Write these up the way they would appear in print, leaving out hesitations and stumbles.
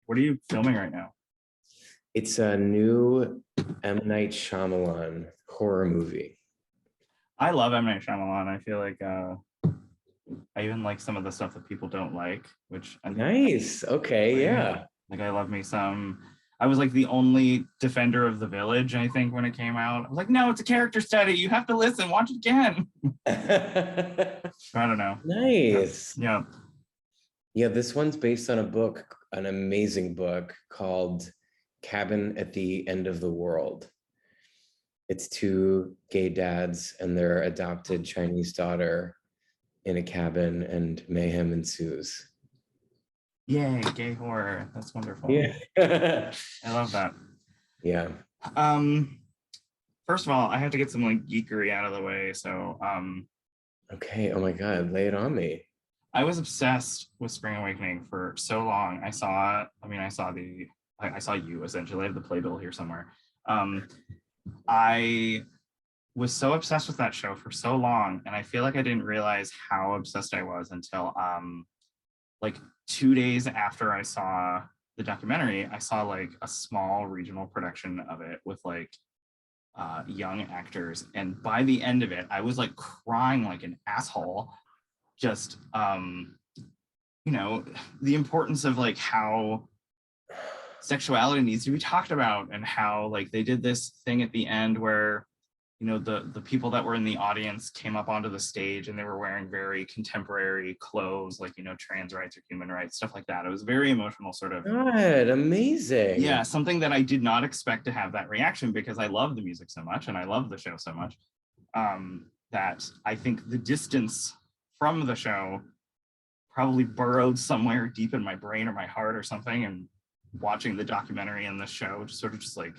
What are you filming right now? It's a new M. Night Shyamalan horror movie. I love M. Night Shyamalan. I feel like I even like some of the stuff that people don't like, which I think Nice. Okay, yeah. like I love me some. I was like the only defender of The Village, I think, when it came out. I was like, no, it's a character study. You have to listen, watch it again. I don't know. Nice. Yeah. Yeah, this one's based on a book, an amazing book called Cabin at the End of the World. It's two gay dads and their adopted Chinese daughter in a cabin, and mayhem ensues. Yay, gay horror. That's wonderful. Yeah. I love that. Yeah. Um, First of all, I have to get some like geekery out of the way. So Okay. Oh my God, lay it on me. I was obsessed with Spring Awakening for so long. I saw you essentially. I have the playbill here somewhere. I was so obsessed with that show for so long, and I feel like I didn't realize how obsessed I was until like 2 days after I saw the documentary. I saw like a small regional production of it with like young actors, and by the end of it, I was like crying like an asshole. Just the importance of like how sexuality needs to be talked about, and how like they did this thing at the end where the people that were in the audience came up onto the stage and they were wearing very contemporary clothes, like trans rights or human rights, stuff like that. It was very emotional, sort of. God, amazing. Yeah, something that I did not expect to have that reaction, because I love the music so much and I love the show so much, that I think the distance from the show probably burrowed somewhere deep in my brain or my heart or something, and watching the documentary and the show just sort of just like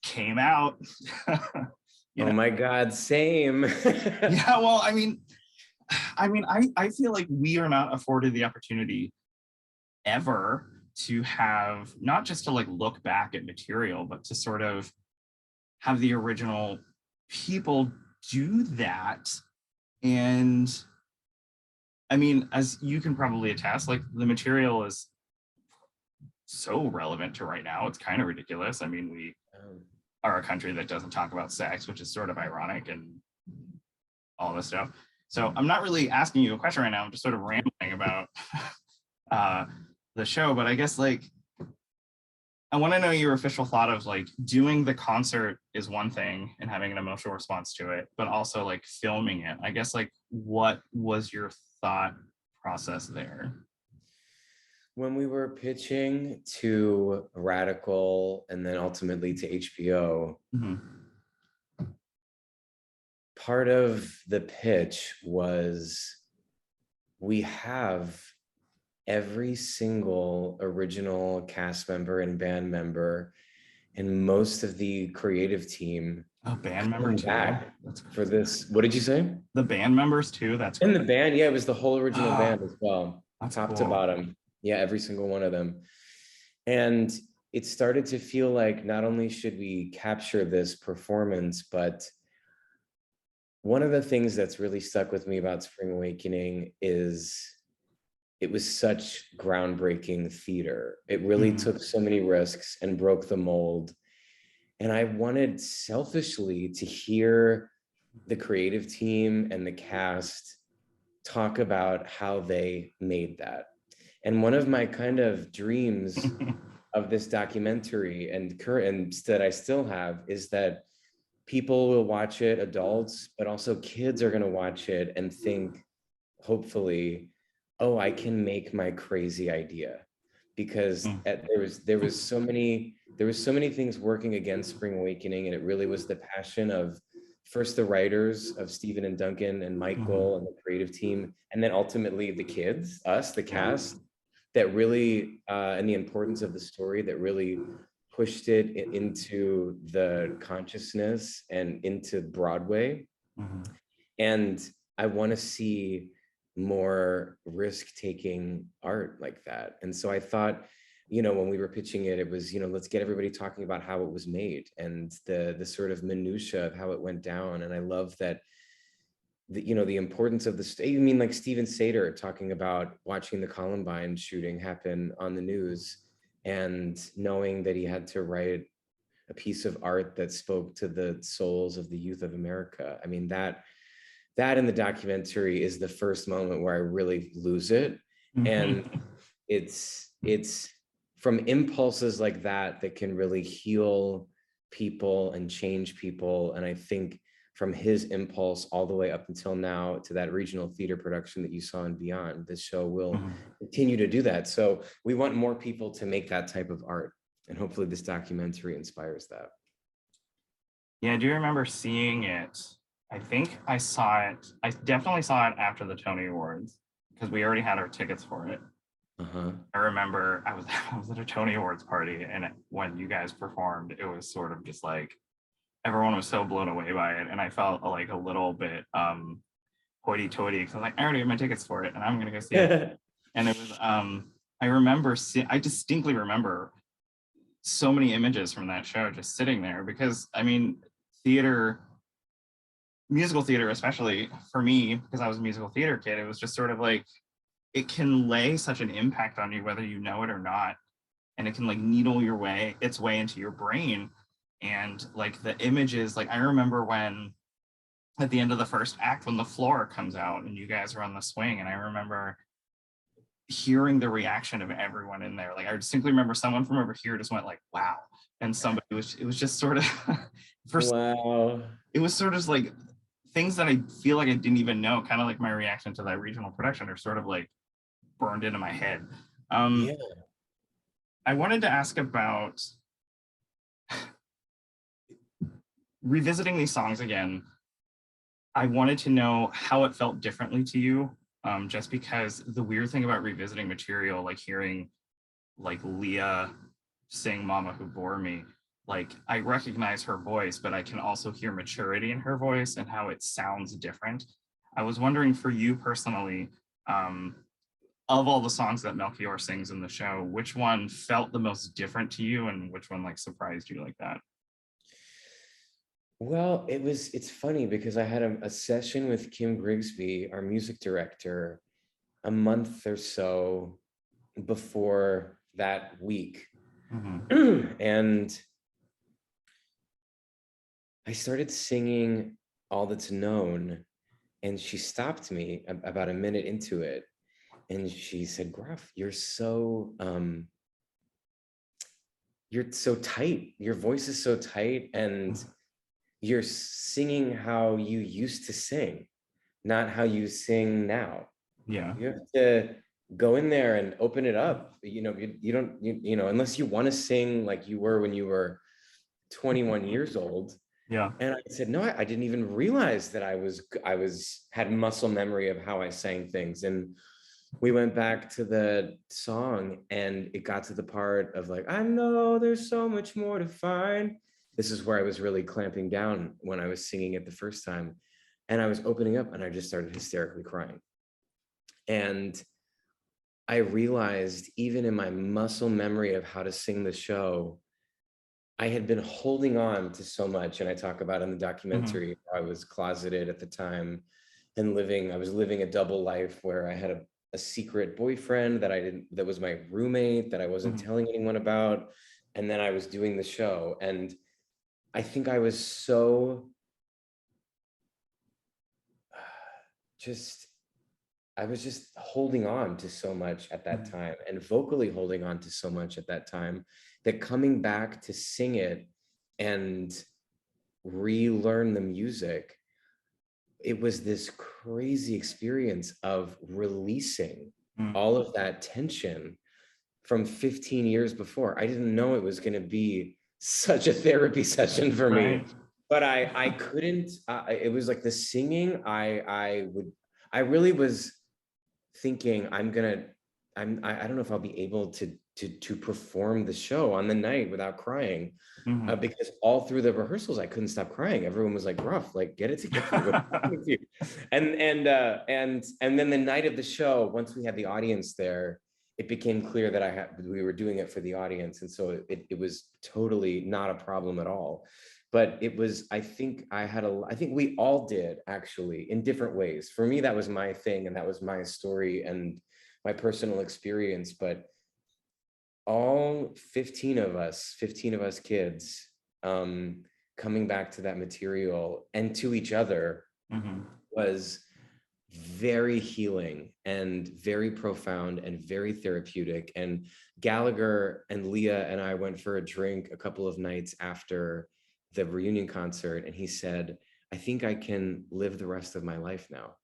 came out. Oh my God, same. Yeah, well, I feel like we are not afforded the opportunity ever to have, not just to like look back at material, but to sort of have the original people do that. And I mean, as you can probably attest, like the material is so relevant to right now. It's kind of ridiculous. I mean, we are a country that doesn't talk about sex, which is sort of ironic and all this stuff. So I'm not really asking you a question right now. I'm just sort of rambling about the show. But I guess like I want to know your official thought of like doing the concert is one thing and having an emotional response to it, but also like filming it. I guess like what was your thought process there? When we were pitching to Radical and then ultimately to HBO, part of the pitch was we have every single original cast member and band member and most of the creative team. Oh, band members back for this. What did you say? The band members too? That's in the band. Yeah, it was the whole original band as well, top cool. to bottom. Yeah, every single one of them. And it started to feel like not only should we capture this performance, but one of the things that's really stuck with me about Spring Awakening is it was such groundbreaking theater. It really took so many risks and broke the mold. And I wanted selfishly to hear the creative team and the cast talk about how they made that. And one of my kind of dreams of this documentary and that I still have is that people will watch it, adults, but also kids are going to watch it and think, hopefully, oh, I can make my crazy idea. Because there was so many things working against Spring Awakening, and it really was the passion of first the writers of Stephen and Duncan and Michael and the creative team, and then ultimately the kids, us, the cast, that really and the importance of the story that really pushed it into the consciousness and into Broadway. And I want to see more risk-taking art like that. And so I thought, when we were pitching it, it was, let's get everybody talking about how it was made and the sort of minutia of how it went down. And I love that the importance of you mean like Steven Sater talking about watching the Columbine shooting happen on the news and knowing that he had to write a piece of art that spoke to the souls of the youth of America. I mean, that in the documentary is the first moment where I really lose it. And it's from impulses like that that can really heal people and change people. And I think from his impulse all the way up until now to that regional theater production that you saw and beyond, this show will continue to do that. So we want more people to make that type of art. And hopefully this documentary inspires that. Yeah, I do remember seeing it. I think I saw it. I definitely saw it after the Tony Awards because we already had our tickets for it. I remember I was at a Tony Awards party, and when you guys performed, it was sort of just like everyone was so blown away by it, and I felt like a little bit hoity-toity because I was like, I already have my tickets for it, and I'm gonna go see it. And it was I distinctly remember so many images from that show just sitting there because I mean, musical theater, especially for me, because I was a musical theater kid, it was just sort of like it can lay such an impact on you whether you know it or not, and it can like needle its way into your brain. And like the images, like I remember when at the end of the first act when the floor comes out and you guys are on the swing, and I remember hearing the reaction of everyone in there. Like I distinctly remember someone from over here just went like, wow. And it was just sort of wow. It was sort of like things that I feel like I didn't even know, kind of like my reaction to that regional production are sort of like burned into my head. Yeah. I wanted to ask about revisiting these songs again. I wanted to know how it felt differently to you, just because the weird thing about revisiting material, like hearing like Leah sing Mama Who Bore Me, like I recognize her voice, but I can also hear maturity in her voice and how it sounds different. I was wondering for you personally, of all the songs that Melchior sings in the show, which one felt the most different to you and which one like surprised you like that? Well, it's funny because I had a session with Kim Grigsby, our music director, a month or so before that week. And I started singing All That's Known, and she stopped me about a minute into it. And she said, Groff, you're so tight. Your voice is so tight, and you're singing how you used to sing, not how you sing now. Yeah. You have to go in there and open it up. You know, you don't, unless you want to sing like you were when you were 21 years old. Yeah. And I said, no, I didn't even realize that I had muscle memory of how I sang things. And we went back to the song, and it got to the part of like, I know there's so much more to find. This is where I was really clamping down when I was singing it the first time. And I was opening up, and I just started hysterically crying. And I realized, even in my muscle memory of how to sing the show, I had been holding on to so much. And I talk about in the documentary, I was closeted at the time and I was living a double life where I had a secret boyfriend that was my roommate that I wasn't telling anyone about. And then I was doing the show. And I think I was so I was just holding on to so much at that time, and vocally holding on to so much at that time, that coming back to sing it and relearn the music, it was this crazy experience of releasing all of that tension from 15 years before. I didn't know it was going to be such a therapy session for me, but I couldn't, it was like the singing, I really was thinking I don't know if I'll be able to perform the show on the night without crying, because all through the rehearsals I couldn't stop crying. Everyone was like, Groff, like get it together. And then the night of the show, once we had the audience there, it became clear that we were doing it for the audience, and so it was totally not a problem at all. but it was, I think I think we all did actually in different ways. For me, that was my thing and that was my story and my personal experience, but all 15 of us kids, coming back to that material and to each other was very healing and very profound and very therapeutic. And Gallagher and Leah and I went for a drink a couple of nights after the reunion concert, and he said, I think I can live the rest of my life now.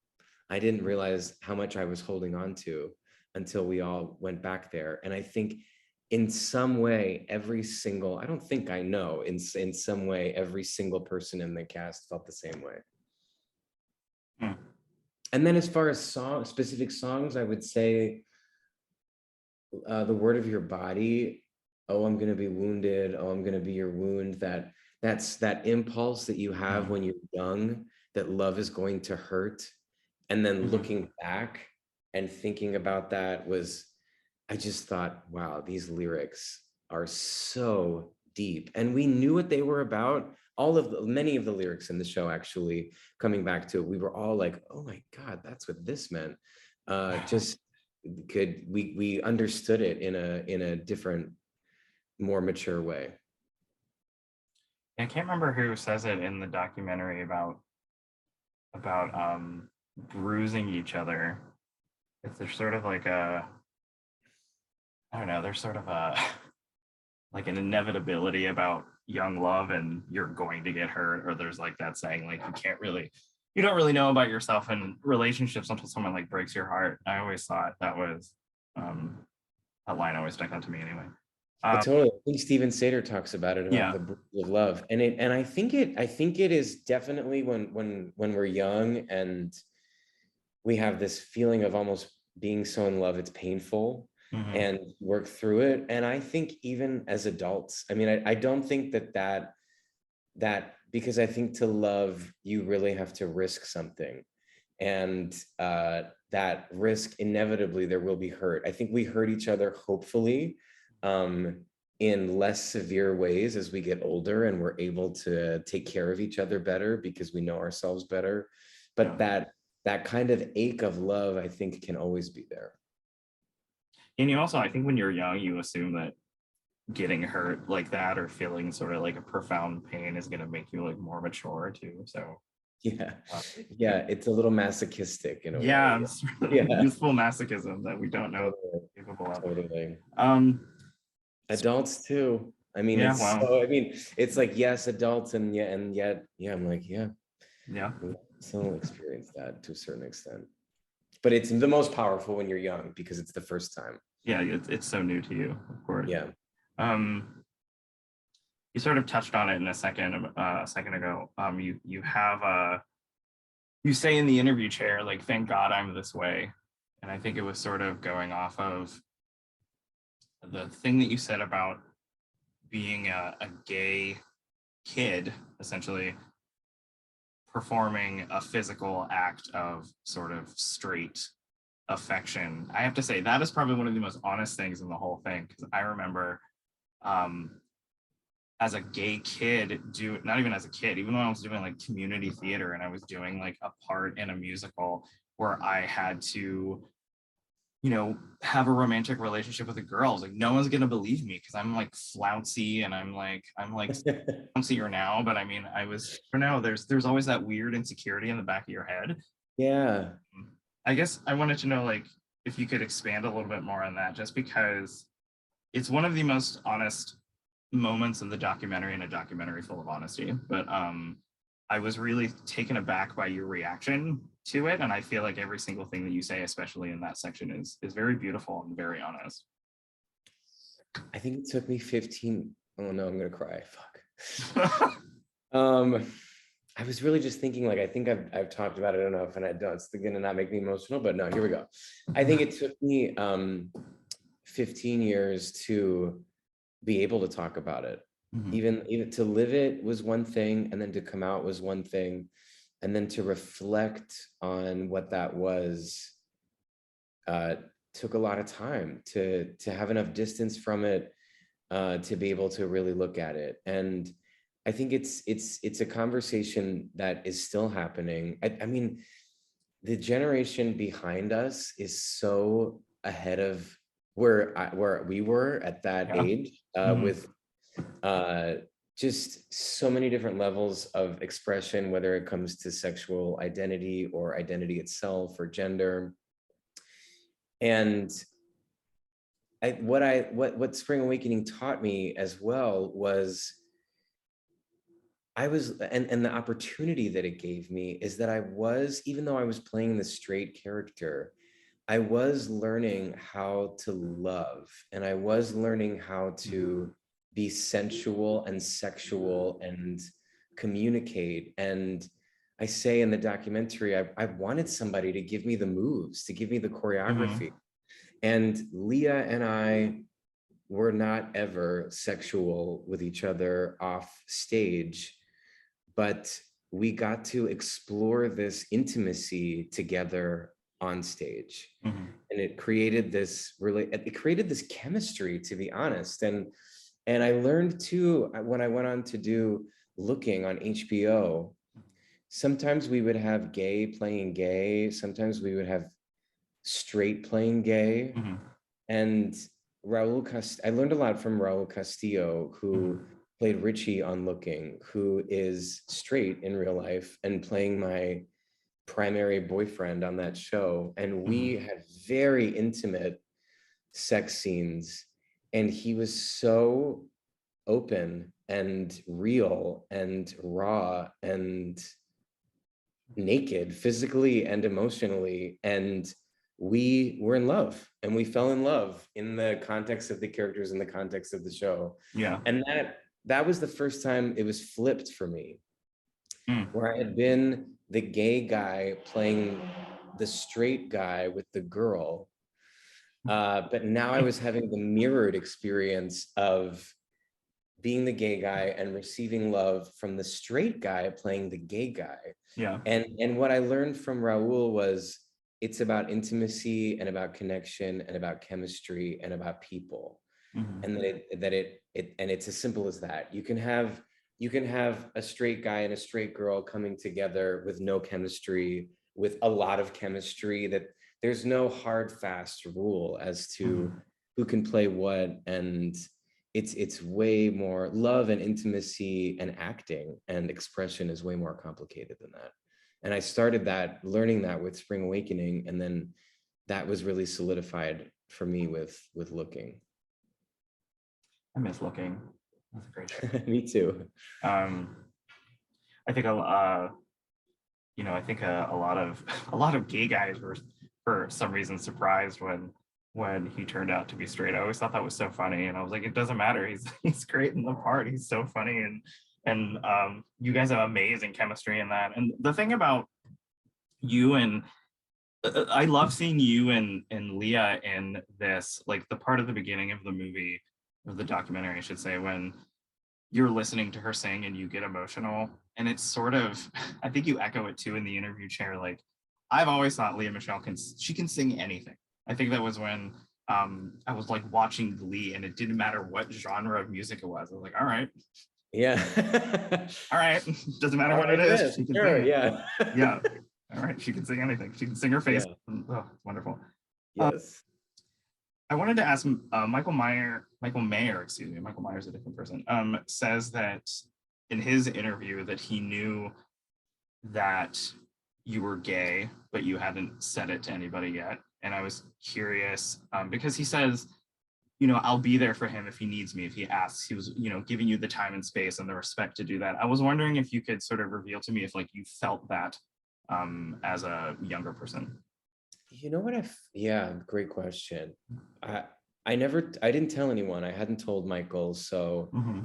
I didn't realize how much I was holding on to until we all went back there. And I think in some way, I don't think I know, in some way, every single person in the cast felt the same way. And then as far as specific songs, I would say The Word of Your Body, Oh, I'm Gonna Be Wounded, Oh, I'm Gonna Be Your Wound, that's that impulse that you have when you're young, that love is going to hurt. And then looking back and thinking about that I just thought, wow, these lyrics are so deep. And we knew what they were about. Many of the lyrics in the show, actually, coming back to it, we were all like, oh my God, that's what this meant. We understood it in a different, more mature way. I can't remember who says it in the documentary about bruising each other. There's sort of like I don't know, there's sort of like an inevitability about young love, and you're going to get hurt, or there's like that saying, like you don't really know about yourself in relationships until someone like breaks your heart. I always thought that was that line always stuck out to me anyway. Totally. I think Steven Sater talks about it, about the bruise of love, and I think it is definitely when we're young and we have this feeling of almost being so in love, it's painful, and work through it. And I think even as adults, I mean, I don't think that because I think to love, you really have to risk something. And that risk, inevitably, there will be hurt. I think we hurt each other, hopefully, in less severe ways as we get older and we're able to take care of each other better because we know ourselves better. But that kind of ache of love, I think, can always be there. And you also, I think when you're young, you assume that getting hurt like that or feeling sort of like a profound pain is going to make you like more mature too. So it's a little masochistic in a way. It's really useful masochism that we don't know capable of. Totally. Adults too. I mean, it's like, yes, adults, and yet I'm like, we still experience that to a certain extent. But it's the most powerful when you're young because it's the first time. It's so new to you, of course. You sort of touched on it in a second ago. You say in the interview chair, like, thank God I'm this way. And I think it was sort of going off of the thing that you said about being a gay kid, essentially performing a physical act of sort of straight affection. I have to say that is probably one of the most honest things in the whole thing, because I remember as a gay kid, not even as a kid, even when I was doing like community theater and I was doing like a part in a musical where I had to, have a romantic relationship with a girl. I was like, no one's gonna believe me because I'm like flouncy and I'm like flouncier now, but I mean, there's always that weird insecurity in the back of your head. I guess I wanted to know, like, if you could expand a little bit more on that, just because it's one of the most honest moments in the documentary, and a documentary full of honesty. But I was really taken aback by your reaction to it, and I feel like every single thing that you say, especially in that section, is very beautiful and very honest. I think it took me 15. Oh no, I'm gonna cry. Fuck. I was really just thinking, like, I think I've talked about it enough, and it's gonna not make me emotional, but no, here we go. I think it took me 15 years to be able to talk about it. Even to live it was one thing, and then to come out was one thing, and then to reflect on what that was took a lot of time to have enough distance from it to be able to really look at it. And I think it's a conversation that is still happening. I mean, the generation behind us is so ahead of where we were at that Yeah. age, Mhm. with just so many different levels of expression, whether it comes to sexual identity or identity itself or gender. And what Spring Awakening taught me as well was and the opportunity that it gave me is that even though I was playing the straight character, I was learning how to love, and I was learning how to be sensual and sexual and communicate. And I say in the documentary, I wanted somebody to give me the moves, to give me the choreography. Mhm. And Leah and I were not ever sexual with each other off stage, but we got to explore this intimacy together on stage. Mhm. And it created this chemistry, to be honest. And I learned too, when I went on to do Looking on HBO, sometimes we would have gay playing gay, sometimes we would have straight playing gay. Mhm. And I learned a lot from Raul Castillo, who Mhm. played Richie on Looking, who is straight in real life and playing my primary boyfriend on that show. And we Mhm. had very intimate sex scenes. And he was so open and real and raw and naked, physically and emotionally. And we were in love, and we fell in love in the context of the characters, in the context of the show. Yeah. And that was the first time it was flipped for me, Mm. where I had been the gay guy playing the straight guy with the girl. But now I was having the mirrored experience of being the gay guy and receiving love from the straight guy playing the gay guy. Yeah. And what I learned from Raul was it's about intimacy and about connection and about chemistry and about people. Mhm. And and it's as simple as that. You can have a straight guy and a straight girl coming together with no chemistry, with a lot of chemistry, that there's no hard fast rule as to Mhm. who can play what. And it's way more love and intimacy, and acting and expression is way more complicated than that. And I started learning that with Spring Awakening, and then that was really solidified for me with Looking. I miss Looking. That's a great show. Me too. Um, I think I think a lot of a lot of gay guys were for some reason surprised when he turned out to be straight. I always thought that was so funny, and I was like, it doesn't matter. He's great in the part. He's so funny, and you guys have amazing chemistry in that. And the thing about you and I love seeing you and Leah in this, like the part of the beginning of the movie, of the documentary, I should say, when you're listening to her sing and you get emotional. And it's sort of, I think you echo it too in the interview chair. Like, I've always thought Leah Michelle she can sing anything. I think that was when I was like watching Glee, and it didn't matter what genre of music it was. I was like, Yeah. all right, doesn't matter I what it like is, this. she can sing Sure. it. Yeah. Yeah. All right, she can sing anything. She can sing her face. Yeah. Oh, it's wonderful. Yes. I wanted to ask Michael Mayer, excuse me, Michael Myers, a different person, says that in his interview that he knew that you were gay, but you hadn't said it to anybody yet. And I was curious because he says, I'll be there for him if he needs me, if he asks. He was, giving you the time and space and the respect to do that. I was wondering if you could sort of reveal to me if like you felt that as a younger person. You know what? Yeah, great question. I I didn't tell anyone. I hadn't told Michael. So Mm-hmm.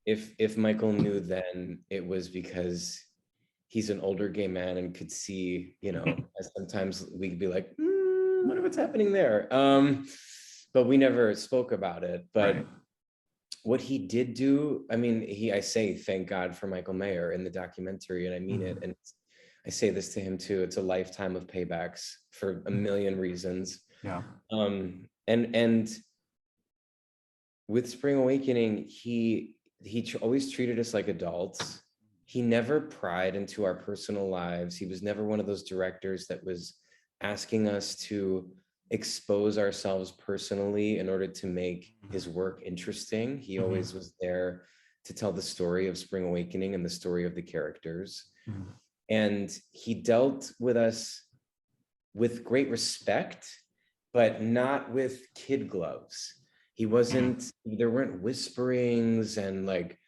if Michael knew, then it was because he's an older gay man and could see, as sometimes we could be like, wonder what's happening there. But we never spoke about it. Right. But what he did do, I mean, I say thank God for Michael Mayer in the documentary, and I mean it. Mm-hmm. And I say this to him too. It's a lifetime of paybacks for a million reasons. Yeah. And with Spring Awakening, always treated us like adults. He never pried into our personal lives. He was never one of those directors that was asking us to expose ourselves personally in order to make his work interesting. He always was there to tell the story of Spring Awakening and the story of the characters. And he dealt with us with great respect, but not with kid gloves. He wasn't, there weren't whisperings, and like,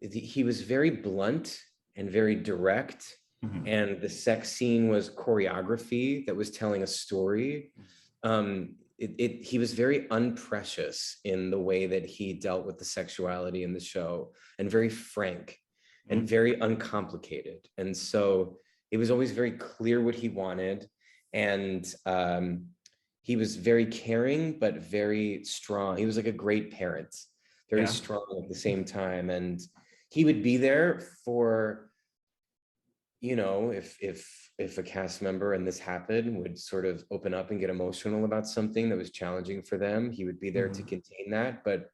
he was very blunt and very direct. And the sex scene was choreography that was telling a story. He was very unprecious in the way that he dealt with the sexuality in the show, and very frank and very uncomplicated. And so it was always very clear what he wanted. And he was very caring, but very strong. He was like a great parent, very strong at the same time. And he would be there for, you know, if a cast member, and this happened, would sort of open up and get emotional about something that was challenging for them, he would be there to contain that, but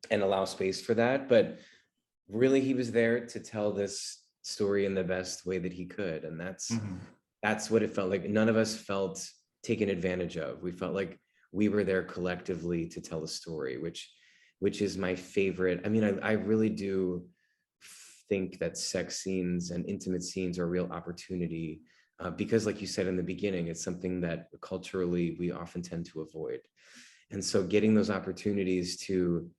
and allow space for that. But really, he was there to tell this story in the best way that he could. And that's what it felt like. None of us felt taken advantage of. We felt like we were there collectively to tell a story, which is my favorite. I mean, I really do think that sex scenes and intimate scenes are a real opportunity, because like you said in the beginning, it's something that culturally we often tend to avoid. And so getting those opportunities to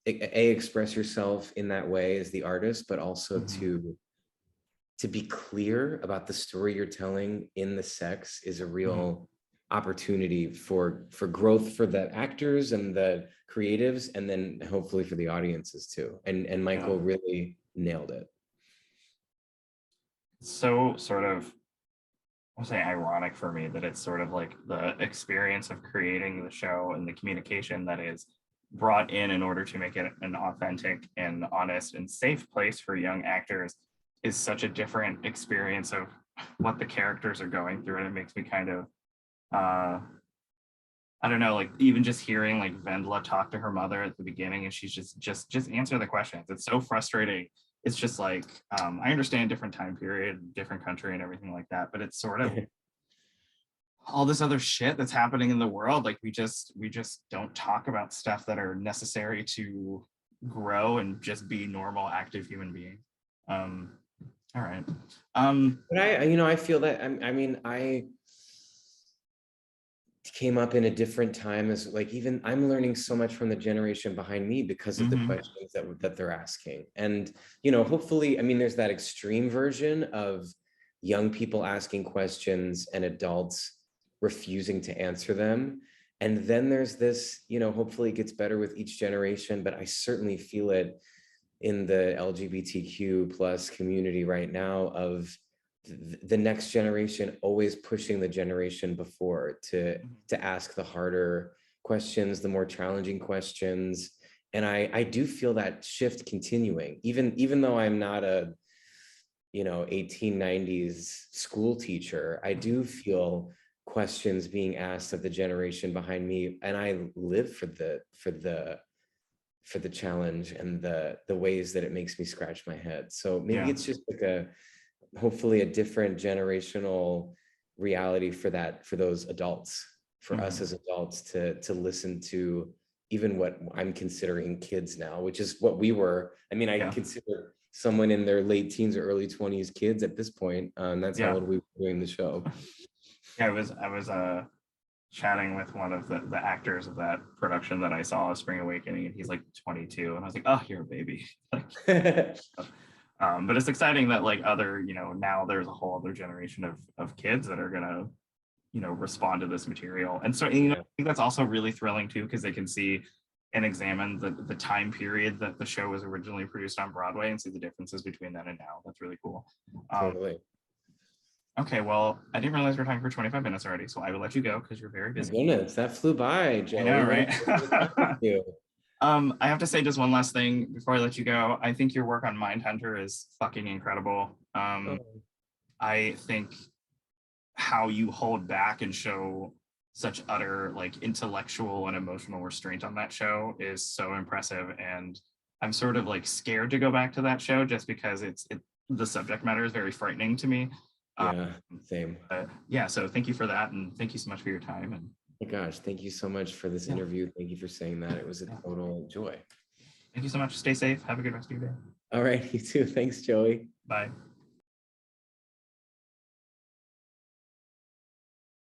express yourself in that way as the artist, but also to be clear about the story you're telling in the sex is a real opportunity for growth for the actors and the creatives, and then hopefully for the audiences too. And Michael really nailed it. So sort of, I'll say ironic for me that it's sort of like the experience of creating the show and the communication that is brought in order to make it an authentic and honest and safe place for young actors is such a different experience of what the characters are going through. And it makes me kind of, I don't know, like even just hearing like Vendla talk to her mother at the beginning, and she's just answer the questions. It's so frustrating. It's just like, I understand different time period, different country and everything like that, but it's sort of all this other shit that's happening in the world. Like we just don't talk about stuff that are necessary to grow and just be normal, active human beings. All right. But I feel that, I mean, I came up in a different time, as like, even I'm learning so much from the generation behind me because of the questions that they're asking. And, hopefully, I mean, there's that extreme version of young people asking questions and adults refusing to answer them. And then there's this, hopefully it gets better with each generation, but I certainly feel it in the LGBTQ plus community right now, of the next generation always pushing the generation before to ask the harder questions, the more challenging questions. And I do feel that shift continuing, even though I'm not a 1890s school teacher. I do feel questions being asked of the generation behind me, and I live for the challenge and the ways that it makes me scratch my head. So maybe it's just like hopefully a different generational reality for those adults, for us as adults to listen to even what I'm considering kids now, which is what we were. I mean, I consider someone in their late teens or early 20s kids at this point. That's how old we were doing the show. I was chatting with one of the actors of that production that I saw, Spring Awakening, and he's like 22, and I was like, oh, you're a baby. But it's exciting that like other, now there's a whole other generation of kids that are gonna, respond to this material. And so, I think that's also really thrilling too, because they can see and examine the time period that the show was originally produced on Broadway and see the differences between then and now. That's really cool. Totally. Okay, well, I didn't realize we're talking for 25 minutes already, so I will let you go because you're very busy. My goodness, that flew by, Joey. I know, right? I have to say just one last thing before I let you go. I think your work on Mindhunter is fucking incredible. I think how you hold back and show such utter like intellectual and emotional restraint on that show is so impressive. And I'm sort of like scared to go back to that show just because the subject matter is very frightening to me. Um, Yeah, same. yeah, so thank you for that, and thank you so much for your time. And Oh my gosh, thank you so much for this yeah, interview. Thank you for saying that. It was a yeah. total joy. Thank you so much. Stay safe. Have a good rest of your day. All right, you too. Thanks, Joey. Bye.